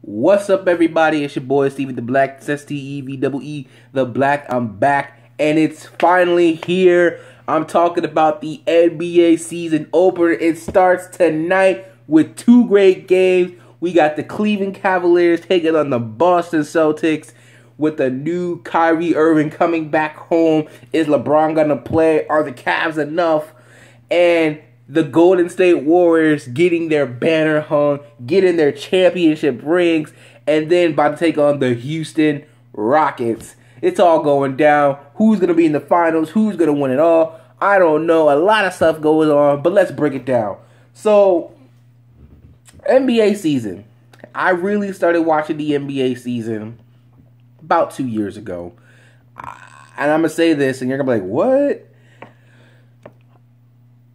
What's up, everybody? It's your boy Stevie the Black. It's STEVEE the Black. I'm back, and it's finally here. I'm talking about the NBA season opener. It starts tonight with two great games. We got the Cleveland Cavaliers taking on the Boston Celtics with the new Kyrie Irving coming back home. Is LeBron gonna play? Are the Cavs enough? And the Golden State Warriors getting their banner hung, getting their championship rings, and then about to take on the Houston Rockets. It's all going down. Who's going to be in the finals? Who's going to win it all? I don't know. A lot of stuff goes on, but let's break it down. So, NBA season. I really started watching the NBA season about 2 years ago. And I'm going to say this, and you're going to be like, what?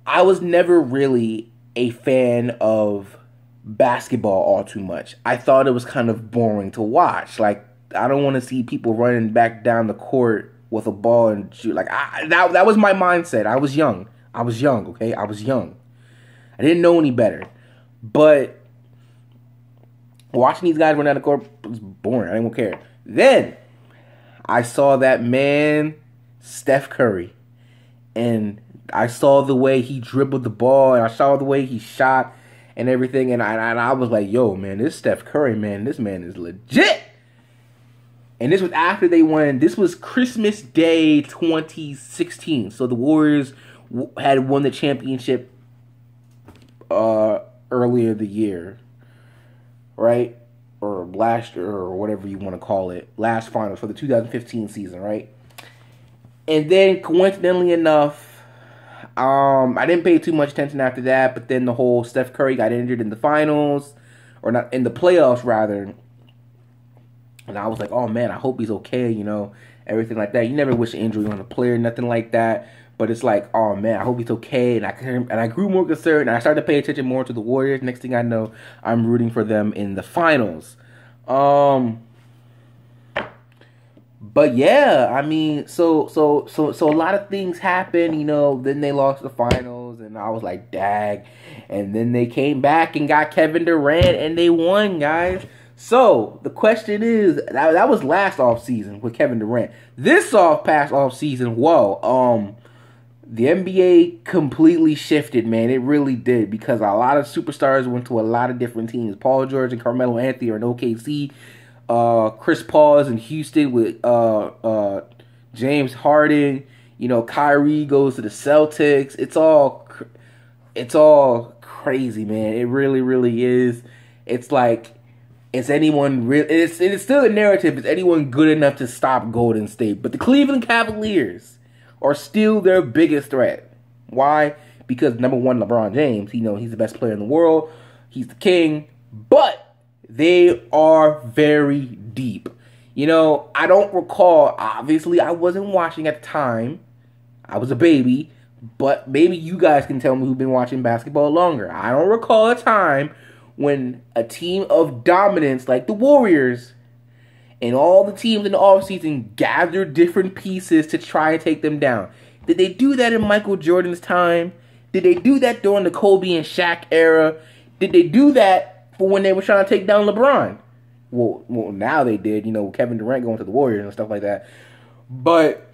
I was never really a fan of basketball all too much. I thought it was kind of boring to watch. Like, I don't want to see people running back down the court with a ball and shoot. Like, that was my mindset. I was young. Okay? I was young. I didn't know any better. But watching these guys run down the court was boring. I didn't care. Then I saw that man, Steph Curry. And I saw the way he dribbled the ball, and I saw the way he shot and everything, and I was like, yo, man, this Steph Curry, man, this man is legit. And this was after they won. This was Christmas Day 2016. So the Warriors had won the championship earlier the year, right? Or last year, or whatever you want to call it. Last finals for the 2015 season, right? And then, coincidentally enough, I didn't pay too much attention after that, but then the whole Steph Curry got injured in the finals, or not in the playoffs rather, and I was like, oh man, I hope he's okay, you know, everything like that. You never wish an injury on a player, nothing like that, but it's like, oh man, I hope he's okay, and I grew more concerned, and I started to pay attention more to the Warriors. Next thing I know, I'm rooting for them in the finals. But yeah, I mean, so a lot of things happened, you know. Then they lost the finals, and I was like, dag. And then they came back and got Kevin Durant, and they won, guys. So the question is, that was last offseason with Kevin Durant. This past offseason, whoa, the NBA completely shifted, man. It really did, because a lot of superstars went to a lot of different teams. Paul George and Carmelo Anthony are in OKC. Chris Paul is in Houston with James Harden. You know, Kyrie goes to the Celtics. It's all crazy, man. It really, really is. It's like, is anyone real? It's still a narrative. Is anyone good enough to stop Golden State? But the Cleveland Cavaliers are still their biggest threat. Why? Because number one, LeBron James. You know, he's the best player in the world. He's the king. But they are very deep. You know, I don't recall. Obviously, I wasn't watching at the time. I was a baby. But maybe you guys can tell me who've been watching basketball longer. I don't recall a time when a team of dominance like the Warriors and all the teams in the offseason gathered different pieces to try and take them down. Did they do that in Michael Jordan's time? Did they do that during the Kobe and Shaq era? Did they do that for when they were trying to take down LeBron? Well, now they did, you know, Kevin Durant going to the Warriors and stuff like that. But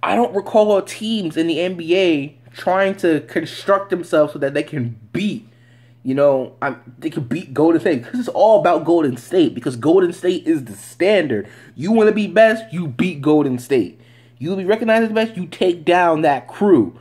I don't recall teams in the NBA trying to construct themselves so that they can beat, you know, they can beat Golden State. Because it's all about Golden State. Because Golden State is the standard. You want to be best, you beat Golden State. You will be recognized as the best, you take down that crew.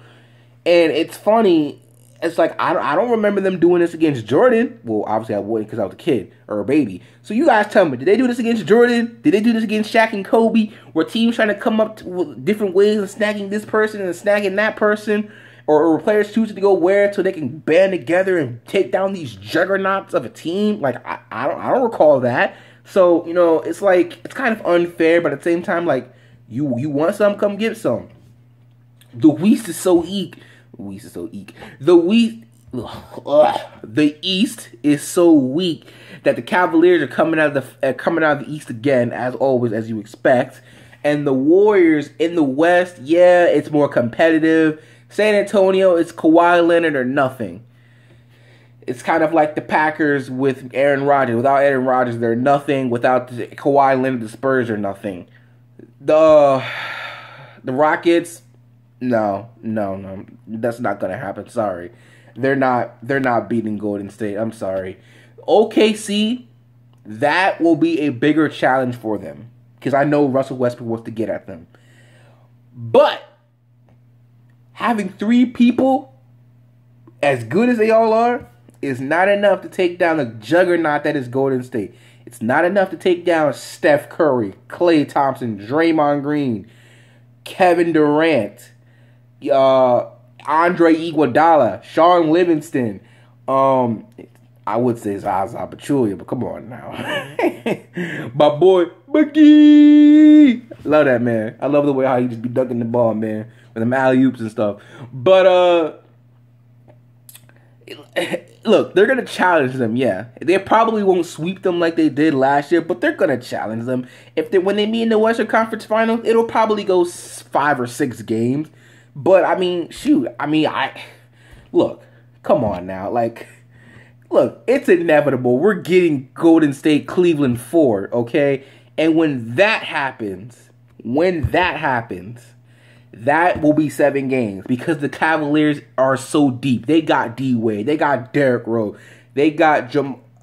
And it's funny. It's like, I don't remember them doing this against Jordan. Well, obviously I wouldn't, because I was a kid or a baby. So you guys tell me, did they do this against Jordan? Did they do this against Shaq and Kobe? Were teams trying to come up with different ways of snagging this person and snagging that person? Or players choosing to go where so they can band together and take down these juggernauts of a team? Like, I don't recall that. So, you know, it's like, it's kind of unfair, but at the same time, like, you want some, come get some. The West is so weak. The East is so weak that the Cavaliers are coming out of the East again, as always, as you expect. And the Warriors in the West, yeah, it's more competitive. San Antonio, it's Kawhi Leonard or nothing. It's kind of like the Packers with Aaron Rodgers. Without Aaron Rodgers, they're nothing. Without Kawhi Leonard, the Spurs are nothing. The Rockets, no, that's not gonna happen. Sorry, they're not beating Golden State. I'm sorry. OKC, that will be a bigger challenge for them because I know Russell Westbrook wants to get at them. But having 3 people as good as they all are is not enough to take down the juggernaut that is Golden State. It's not enough to take down Steph Curry, Klay Thompson, Draymond Green, Kevin Durant, Andre Iguodala, Sean Livingston. I would say Zaza Pachulia, but come on now. My boy, Boogie. Love that, man. I love the way how he just be dunking the ball, man, with them alley-oops and stuff. But, look, they're going to challenge them, yeah. They probably won't sweep them like they did last year, but they're going to challenge them. When they meet in the Western Conference Finals, it'll probably go 5 or 6 games. But, I mean, shoot. I mean, look, come on now. Like, look, it's inevitable. We're getting Golden State, Cleveland 4, okay? And when that happens, that will be 7 games because the Cavaliers are so deep. They got D-Wade. They got Derrick Rose. They got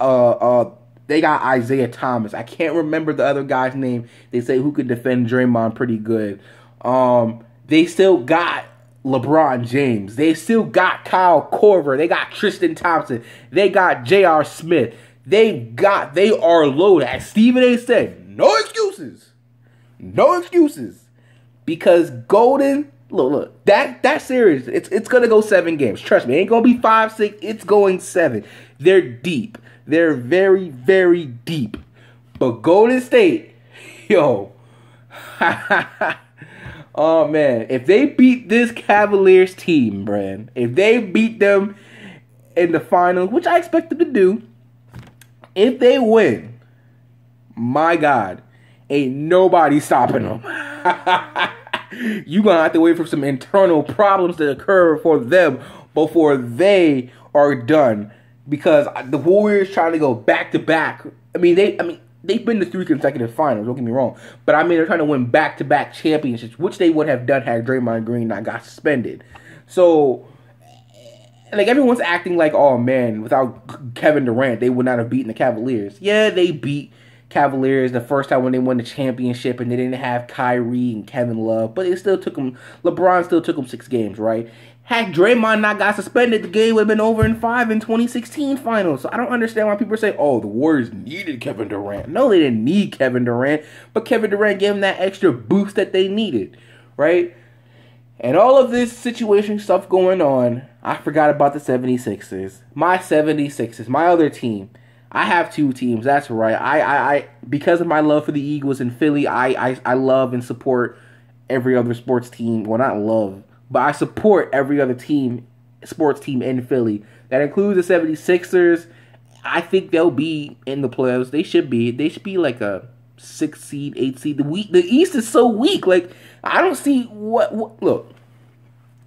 Isaiah Thomas. I can't remember the other guy's name. They say who could defend Draymond pretty good. They still got LeBron James. They still got Kyle Korver. They got Tristan Thompson. They got J.R. Smith. They are loaded. As Stephen A. said, no excuses. No excuses. Because look, that series, it's gonna go 7 games. Trust me, it ain't gonna be 5, 6, it's going 7. They're deep. They're very, very deep. But Golden State, yo, oh man, if they beat this Cavaliers team, Brand, if they beat them in the finals, which I expect them to do, if they win, my God, ain't nobody stopping them. You gonna have to wait for some internal problems to occur for them before they are done. Because the Warriors trying to go back to back. They've been to 3 consecutive finals. Don't get me wrong, but they're trying to win back to back championships, which they would have done had Draymond Green not got suspended. So, like, everyone's acting like, oh man, without Kevin Durant, they would not have beaten the Cavaliers. Yeah, they beat Cavaliers the first time when they won the championship and they didn't have Kyrie and Kevin Love, but it still took them, LeBron still took them 6 games, right? Had Draymond not got suspended, the game would have been over in 5 in 2016 finals. So I don't understand why people say, oh, the Warriors needed Kevin Durant. No, they didn't need Kevin Durant, but Kevin Durant gave them that extra boost that they needed, right? And all of this situation stuff going on, I forgot about the 76ers. My 76ers, my other team. I have 2 teams, that's right. I because of my love for the Eagles and Philly, I love and support every other sports team. Well, not love, but I support every other sports team in Philly. That includes the 76ers. I think they'll be in the playoffs. They should be. They should be like a 6 seed, 8 seed. The East is so weak. Like, I don't see what look.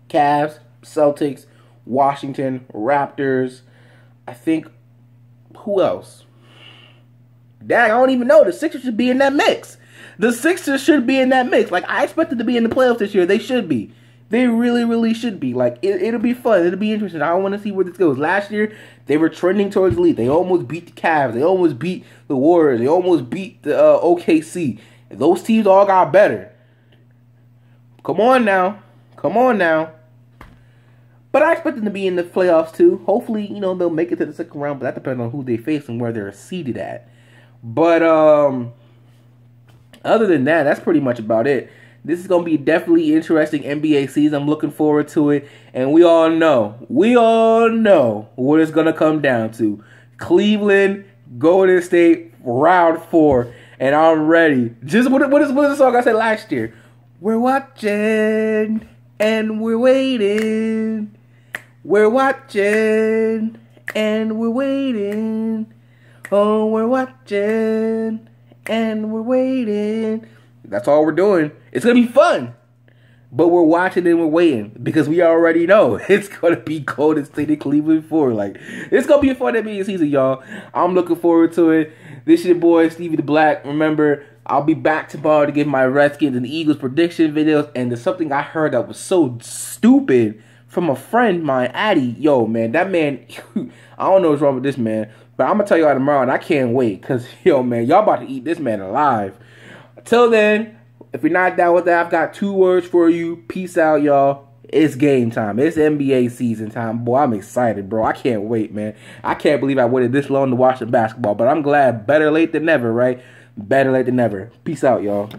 Cavs, Celtics, Washington, Raptors. I think, who else? Dang, I don't even know. The Sixers should be in that mix. The Sixers should be in that mix. Like, I expected to be in the playoffs this year. They should be. They really, really should be. Like, it'll be fun. It'll be interesting. I want to see where this goes. Last year, they were trending towards the lead. They almost beat the Cavs. They almost beat the Warriors. They almost beat the OKC. Those teams all got better. Come on now. Come on now. But I expect them to be in the playoffs too. Hopefully, they'll make it to the second round, but that depends on who they face and where they're seated at. But other than that, that's pretty much about it. This is going to be definitely interesting NBA season. I'm looking forward to it. And we all know what it's going to come down to. Cleveland, Golden State, round 4. And I'm ready. Just what is the song I said last year? We're watching and we're waiting. We're watching and we're waiting. Oh, we're watching and we're waiting. That's all we're doing. It's going to be fun. But we're watching and we're waiting because we already know it's going to be Golden State and Cleveland 4. Like, it's going to be a fun NBA season, y'all. I'm looking forward to it. This is your boy, Stevie the Black. Remember, I'll be back tomorrow to give my Redskins and Eagles prediction videos. And there's something I heard that was so stupid from a friend, mine, Addy. Yo, man, that man, I don't know what's wrong with this man. But I'm going to tell y'all tomorrow, and I can't wait. Because, yo, man, y'all about to eat this man alive. Until then, if you're not down with that, I've got 2 words for you. Peace out, y'all. It's game time. It's NBA season time. Boy, I'm excited, bro. I can't wait, man. I can't believe I waited this long to watch the basketball. But I'm glad. Better late than never, right? Better late than never. Peace out, y'all.